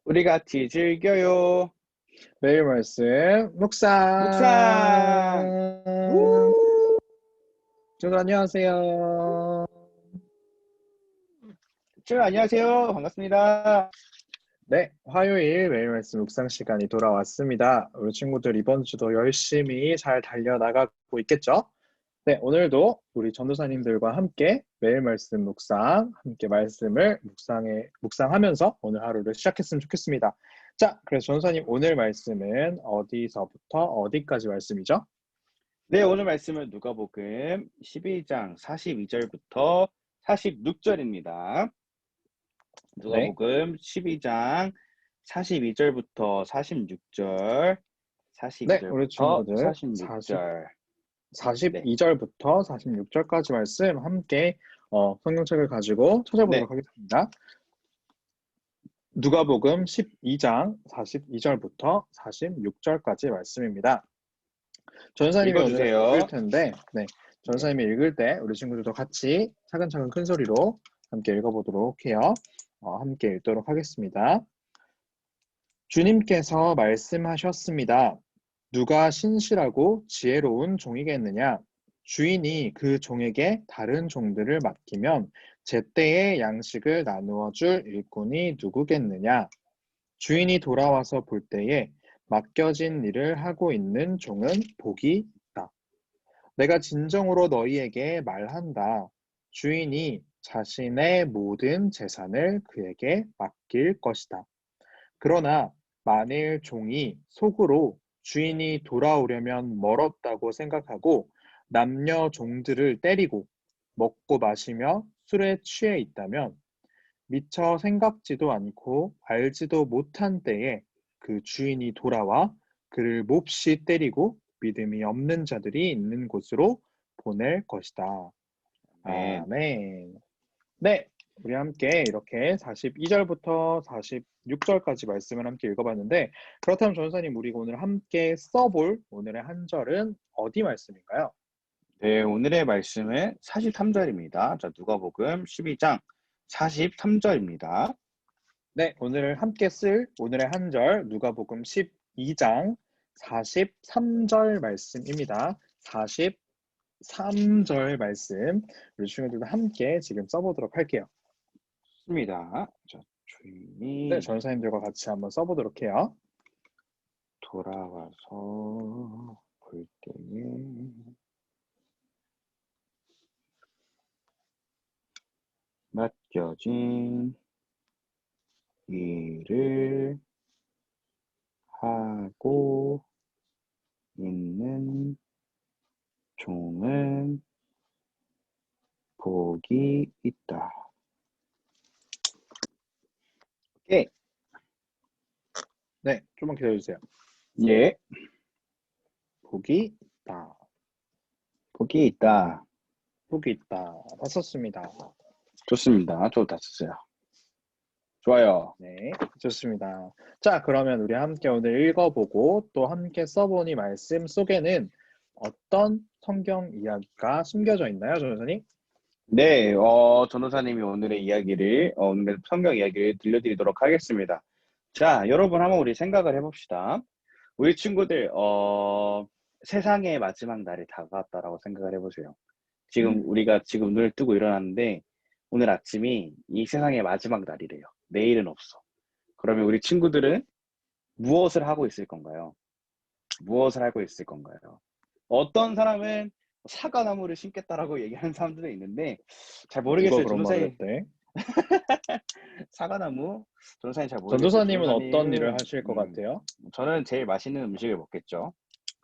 우리 같이 즐겨요. 매일 말씀 묵상. 묵상. 우! 여러분 안녕하세요. 안녕하세요. 반갑습니다. 네, 화요일 매일 말씀 묵상 시간이 돌아왔습니다. 우리 친구들 이번 주도 열심히 잘 달려나가고 있겠죠? 네, 오늘도 우리 전도사님들과 함께 매일 말씀 묵상, 함께 말씀을 묵상하면서 오늘 하루를 시작했으면 좋겠습니다. 자, 그래서 전도사님 오늘 말씀은 어디서부터 어디까지 말씀이죠? 네, 오늘 말씀은 누가복음 12장 42절부터 46절입니다. 네, 누가복음 12장 42절부터 46절, 네, 우리 42절부터 친구들 46절. 네, 42절부터 46절까지 말씀 함께 성경책을 가지고 네, 찾아보도록 하겠습니다. 누가복음 12장 42절부터 46절까지 말씀입니다. 전사님이 오늘 읽을 읽어주세요. 텐데, 네, 네, 전사님이 읽을 때 우리 친구들도 같이 차근차근 큰 소리로 함께 읽어보도록 해요. 함께 읽도록 하겠습니다. 주님께서 말씀하셨습니다. 누가 신실하고 지혜로운 종이겠느냐? 주인이 그 종에게 다른 종들을 맡기면 제때에 양식을 나누어 줄 일꾼이 누구겠느냐? 주인이 돌아와서 볼 때에 맡겨진 일을 하고 있는 종은 복이 있다. 내가 진정으로 너희에게 말한다. 주인이 자신의 모든 재산을 그에게 맡길 것이다. 그러나 만일 종이 속으로 주인이 돌아오려면 멀었다고 생각하고 남녀 종들을 때리고 먹고 마시며 술에 취해 있다면 미처 생각지도 않고 알지도 못한 때에 그 주인이 돌아와 그를 몹시 때리고 믿음이 없는 자들이 있는 곳으로 보낼 것이다. 아멘. 아멘. 네, 우리 함께 이렇게 42절부터 46절까지 말씀을 함께 읽어봤는데 그렇다면 전사님 우리 오늘 함께 써볼 오늘의 한 절은 어디 말씀인가요? 네, 오늘의 말씀은 43절입니다. 자, 누가복음 12장 43절입니다. 네, 오늘 함께 쓸 오늘의 한 절 누가복음 12장 43절 말씀입니다. 43절 말씀 우리 친구들도 함께 지금 써보도록 할게요. 습니다. 자, 네, 주인이 전사님들과 같이 한번 써보도록 해요. 돌아와서 볼 때에 맡겨진 일을 하고 있는 종은 복이 있다. 오케이. 네, 좀만 기다려주세요. 예, 복이 있다. 복이 있다. 복이 있다. 다 썼습니다. 좋습니다. 저도 다 썼어요. 좋아요. 네, 좋습니다. 자, 그러면 우리 함께 오늘 읽어보고 또 함께 써보니 말씀 속에는 어떤 성경 이야기가 숨겨져 있나요, 전사님? 네, 전도사님이 오늘의 이야기를, 오늘의 성경 이야기를 들려드리도록 하겠습니다. 자, 여러분 한번 우리 생각을 해봅시다. 우리 친구들, 세상의 마지막 날이 다가왔다라고 생각을 해보세요. 지금 우리가 지금 눈을 뜨고 일어났는데, 오늘 아침이 이 세상의 마지막 날이래요. 내일은 없어. 그러면 우리 친구들은 무엇을 하고 있을 건가요? 무엇을 하고 있을 건가요? 어떤 사람은 사과나무를 심겠다라고 얘기하는 사람들도 있는데, 잘 누가 모르겠어요. 그런 말을 전도사님, 했대? 사과나무? 전도사님 잘 모르겠어요. 전도사님은 어떤 일을 전도사님, 하실 것 같아요? 저는 제일 맛있는 음식을 먹겠죠.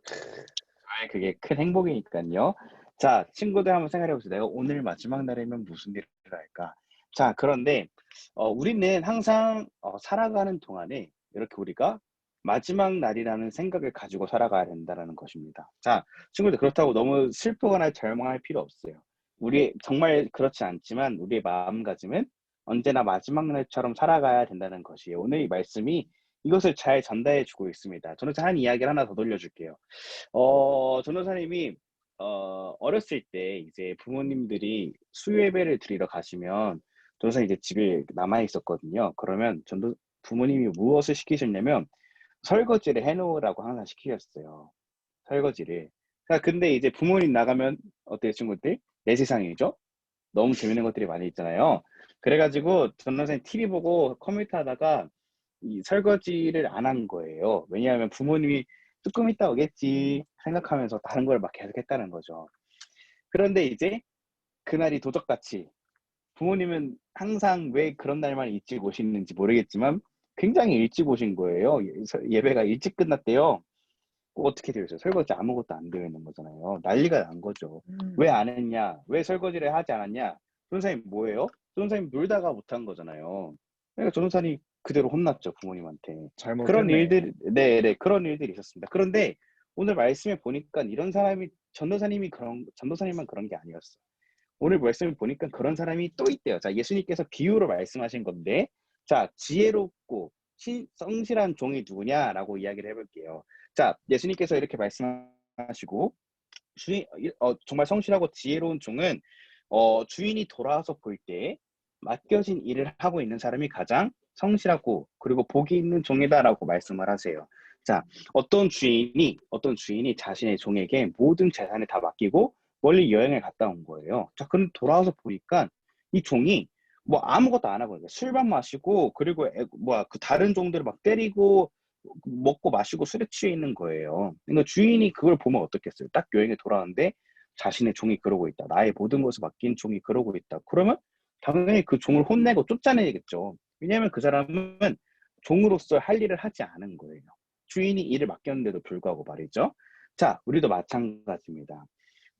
저의 그게 큰 행복이니까요. 자, 친구들 한번 생각해 보세요. 내가 오늘 마지막 날이면 무슨 일을 할까? 자, 그런데 우리는 항상 살아가는 동안에 이렇게 우리가 마지막 날이라는 생각을 가지고 살아가야 된다는 것입니다. 자, 친구들 그렇다고 너무 슬프거나 절망할 필요 없어요. 우리 정말 그렇지 않지만 우리의 마음가짐은 언제나 마지막 날처럼 살아가야 된다는 것이에요. 오늘 이 말씀이 이것을 잘 전달해 주고 있습니다. 저는 한 이야기를 하나 더 돌려줄게요. 전도사님이 어렸을 때 이제 부모님들이 수요 예배를 드리러 가시면 전도사님 이제 집에 남아 있었거든요. 그러면 부모님이 무엇을 시키셨냐면 설거지를 해놓으라고 항상 시키셨어요. 설거지를. 자, 근데 이제 부모님 나가면 어때요, 친구들? 내 세상이죠? 너무 재밌는 것들이 많이 있잖아요. 그래가지고 전 선생님 TV 보고 컴퓨터 하다가 이 설거지를 안 한 거예요. 왜냐하면 부모님이 조금 있다 오겠지 생각하면서 다른 걸 막 계속 했다는 거죠. 그런데 이제 그날이 도적같이 부모님은 항상 왜 그런 날만 일찍 오시는지 모르겠지만 굉장히 일찍 오신 거예요. 예배가 일찍 끝났대요. 어떻게 되어 있어요? 설거지 아무것도 안 되어 있는 거잖아요. 난리가 난 거죠. 왜 안 했냐? 왜 설거지를 하지 않았냐? 전도사님 뭐예요? 전도사님 놀다가 못한 거잖아요. 그러니까 전도사님 그대로 혼났죠, 부모님한테. 그런 잘못했네요. 일들, 네, 그런 일들이 있었습니다. 그런데 오늘 말씀에 보니까 이런 사람이 전도사님만 그런 게 아니었어요. 오늘 말씀을 보니까 그런 사람이 또 있대요. 자, 예수님께서 비유로 말씀하신 건데, 자, 지혜롭고 성실한 종이 누구냐라고 이야기를 해볼게요. 자, 예수님께서 이렇게 말씀하시고, 정말 성실하고 지혜로운 종은 주인이 돌아와서 볼 때 맡겨진 일을 하고 있는 사람이 가장 성실하고 그리고 복이 있는 종이다라고 말씀을 하세요. 자, 어떤 주인이 자신의 종에게 모든 재산을 다 맡기고 멀리 여행을 갔다 온 거예요. 자, 그럼 돌아와서 보니까 이 종이 뭐 아무것도 안 하고 술만 마시고 그리고 그 다른 종들을 막 때리고 먹고 마시고 술에 취해 있는 거예요. 그러니까 주인이 그걸 보면 어떻겠어요? 딱 여행에 돌아왔는데 자신의 종이 그러고 있다. 나의 모든 것을 맡긴 종이 그러고 있다. 그러면 당연히 그 종을 혼내고 쫓아내겠죠. 왜냐하면 그 사람은 종으로서 할 일을 하지 않은 거예요. 주인이 일을 맡겼는데도 불구하고 말이죠. 자, 우리도 마찬가지입니다.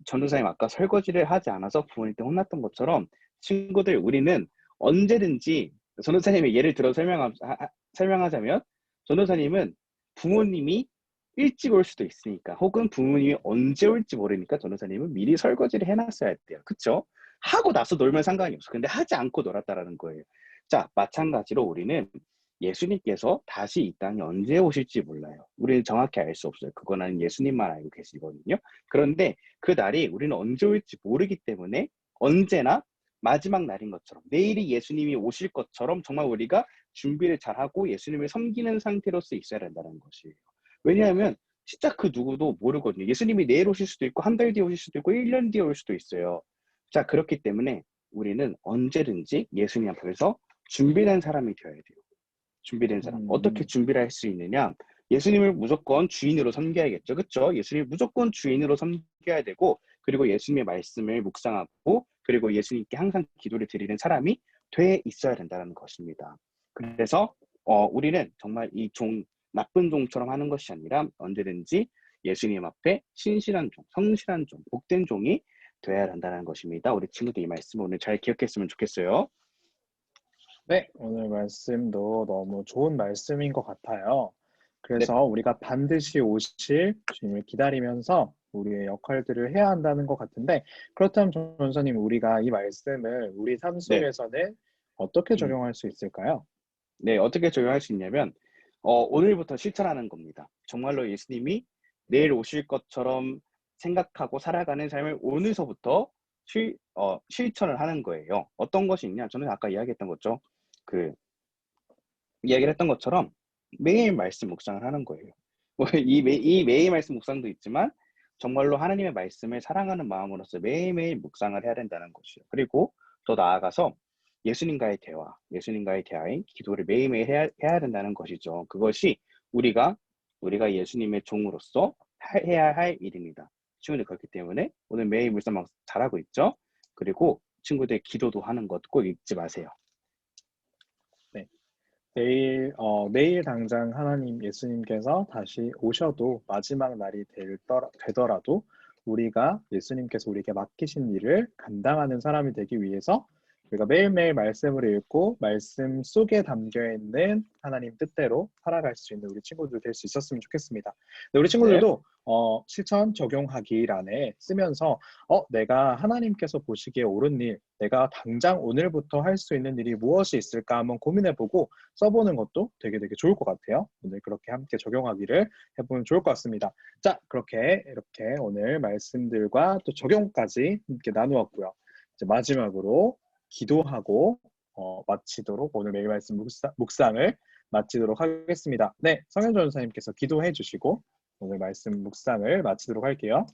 전도사님 아까 설거지를 하지 않아서 부모님한테 혼났던 것처럼 친구들 우리는 언제든지 전도사님의 예를 들어 설명하자면 전도사님은 부모님이 일찍 올 수도 있으니까 혹은 부모님이 언제 올지 모르니까 전도사님은 미리 설거지를 해놨어야 돼요. 그쵸? 하고 나서 놀면 상관이 없어. 근데 하지 않고 놀았다라는 거예요. 자, 마찬가지로 우리는 예수님께서 다시 이 땅에 언제 오실지 몰라요. 우리는 정확히 알 수 없어요. 그거는 예수님만 알고 계시거든요. 그런데 그 날이 우리는 언제 올지 모르기 때문에 언제나 마지막 날인 것처럼 내일이 예수님이 오실 것처럼 정말 우리가 준비를 잘하고 예수님을 섬기는 상태로서 있어야 된다는 것이에요. 왜냐하면 진짜 그 누구도 모르거든요. 예수님이 내일 오실 수도 있고 한 달 뒤에 오실 수도 있고 1년 뒤에 올 수도 있어요. 자, 그렇기 때문에 우리는 언제든지 예수님 앞에서 준비된 사람이 되어야 돼요. 준비된 사람. 어떻게 음, 준비를 할 수 있느냐? 예수님을 무조건 주인으로 섬겨야겠죠. 그렇죠? 예수님을 무조건 주인으로 섬겨야 되고 그리고 예수님의 말씀을 묵상하고 그리고 예수님께 항상 기도를 드리는 사람이 돼 있어야 된다는 것입니다. 그래서 우리는 정말 나쁜 종처럼 하는 것이 아니라 언제든지 예수님 앞에 신실한 종, 성실한 종, 복된 종이 돼야 한다는 것입니다. 우리 친구들 이 말씀 오늘 잘 기억했으면 좋겠어요. 네, 오늘 말씀도 너무 좋은 말씀인 것 같아요. 네, 그래서 우리가 반드시 오실 주님을 기다리면서 우리의 역할들을 해야 한다는 것 같은데, 그렇다면 전사님, 우리가 이 말씀을 우리 삶 네. 속에서는 어떻게 음. 적용할 수 있을까요? 네, 어떻게 적용할 수 있냐면, 오늘부터 실천하는 겁니다. 정말로 예수님이 내일 오실 것처럼 생각하고 살아가는 삶을 오늘서부터 실천을 하는 거예요. 어떤 것이 있냐? 저는 아까 이야기했던 거죠. 그, 이야기를 했던 것처럼 매일 말씀 묵상을 하는 거예요. 이 매일 말씀 묵상도 있지만, 정말로 하나님의 말씀을 사랑하는 마음으로서 매일매일 묵상을 해야 된다는 것이요. 그리고 더 나아가서 예수님과의 대화인 기도를 매일매일 해야 된다는 것이죠. 그것이 우리가 예수님의 종으로서 해야 할 일입니다. 친구들 그렇기 때문에 오늘 매일 묵상 잘하고 있죠? 그리고 친구들 기도도 하는 것 꼭 잊지 마세요. 네. 내일 당장 하나님 예수님께서 다시 오셔도 마지막 날이 되더라도 우리가 예수님께서 우리에게 맡기신 일을 감당하는 사람이 되기 위해서 우리가 매일매일 말씀을 읽고 말씀 속에 담겨 있는 하나님 뜻대로 살아갈 수 있는 우리 친구들 될 수 있었으면 좋겠습니다. 네, 우리 네. 친구들도 실천 적용하기란에 쓰면서 내가 하나님께서 보시기에 옳은 일, 내가 당장 오늘부터 할 수 있는 일이 무엇이 있을까 한번 고민해보고 써보는 것도 되게 좋을 것 같아요. 오늘 그렇게 함께 적용하기를 해보면 좋을 것 같습니다. 자, 이렇게 오늘 말씀들과 또 적용까지 함께 나누었고요. 이제 마지막으로 기도하고 마치도록 오늘 매일 말씀 묵상을 마치도록 하겠습니다. 네, 성현 전도사님께서 기도해 주시고 오늘 말씀 묵상을 마치도록 할게요.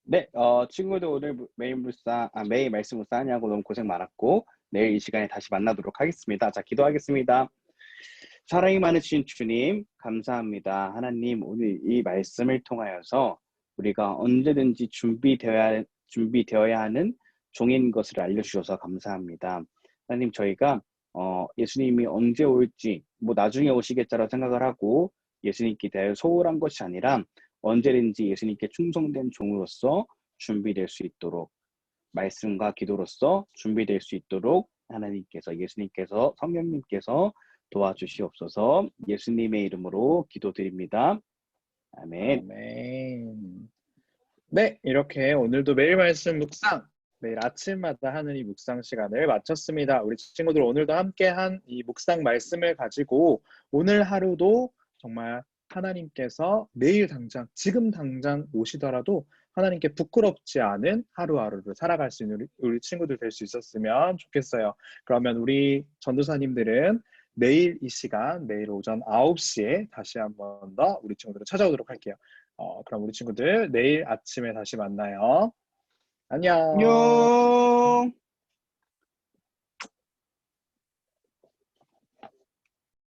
네, 친구들 오늘 매일 말씀 묵상하냐고 너무 고생 많았고 내일 이 시간에 다시 만나도록 하겠습니다. 자, 기도하겠습니다. 사랑이 많으신 주님, 감사합니다. 하나님, 오늘 이 말씀을 통하여서 우리가 언제든지 준비되어야 하는 종인 것을 알려주셔서 감사합니다. 하나님, 저희가 예수님이 언제 올지, 뭐 나중에 오시겠자라고 생각을 하고 예수님께 대하여 소홀한 것이 아니라 언제든지 예수님께 충성된 종으로서 준비될 수 있도록 말씀과 기도로서 준비될 수 있도록 하나님께서, 예수님께서, 성령님께서 도와주시옵소서. 예수님의 이름으로 기도드립니다. 아멘. 아멘. 네, 이렇게 오늘도 매일 말씀 묵상, 매일 아침마다 하는 이 묵상 시간을 마쳤습니다. 우리 친구들 오늘도 함께한 이 묵상 말씀을 가지고 오늘 하루도 정말 하나님께서 내일 당장, 지금 당장 오시더라도 하나님께 부끄럽지 않은 하루하루를 살아갈 수 있는 우리 친구들 될 수 있었으면 좋겠어요. 그러면 우리 전도사님들은 내일 이 시간, 내일 오전 9시에 다시 한 번 더 우리 친구들을 찾아오도록 할게요. 그럼 우리 친구들 내일 아침에 다시 만나요. 안녕. 안녕.